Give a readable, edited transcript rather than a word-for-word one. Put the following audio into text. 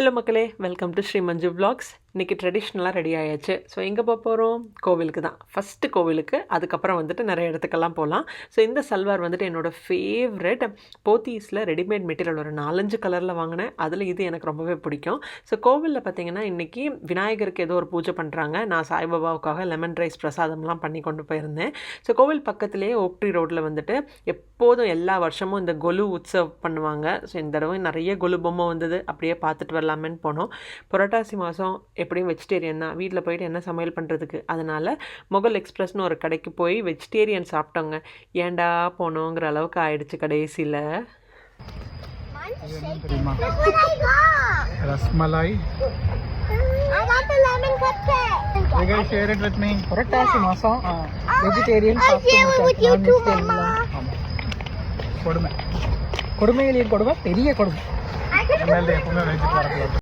Hello மக்களே, welcome to Shri Manju vlogs. இன்றைக்கி ட்ரெடிஷ்னலாக ரெடி ஆயாச்சு. ஸோ எங்கே போக போகிறோம்? கோவிலுக்கு தான். ஃபஸ்ட்டு கோவிலுக்கு, அதுக்கப்புறம் வந்துட்டு நிறைய இடத்துக்கெல்லாம் போகலாம். ஸோ இந்த சல்வார் வந்துட்டு என்னோடய ஃபேவரெட். போத்தீஸில் ரெடிமேட் மெட்டீரியல் ஒரு 4-5 கலரில் வாங்கினேன். அதில் இது எனக்கு ரொம்பவே பிடிக்கும். ஸோ கோவிலில் பார்த்திங்கன்னா இன்றைக்கி விநாயகருக்கு ஏதோ ஒரு பூஜை பண்ணுறாங்க. நான் சாய்பாபாவுக்காக லெமன் ரைஸ் பிரசாதம்லாம் பண்ணி கொண்டு போயிருந்தேன். ஸோ கோவில் பக்கத்துலேயே ஓக்ட்ரி ரோட்டில் வந்துட்டு எப்போதும் எல்லா வருஷமும் இந்த கொலு உற்சவ் பண்ணுவாங்க. ஸோ இந்த தடவை நிறைய கொலு பொம்மை வந்தது. அப்படியே பார்த்துட்டு வரலாமேன்னு போனோம். புரட்டாசி மாதம் எப்படியும் வெஜிடேரியன் தான். வீட்டில் போயிட்டு என்ன சமையல் பண்ணுறதுக்கு, அதனால் மொகல் எக்ஸ்பிரஸ்னு ஒரு கடைக்கு போய் வெஜிடேரியன் சாப்பிட்டோங்க. ஏண்டா போனோங்கிற அளவுக்கு ஆயிடுச்சு கடைசியில். ரஸ்மலாய் புரட்டாசி மாதம் வெஜிடேரியன் கொடுமை, கொடுமைகளின் கொடுமை, பெரிய கொடுமை.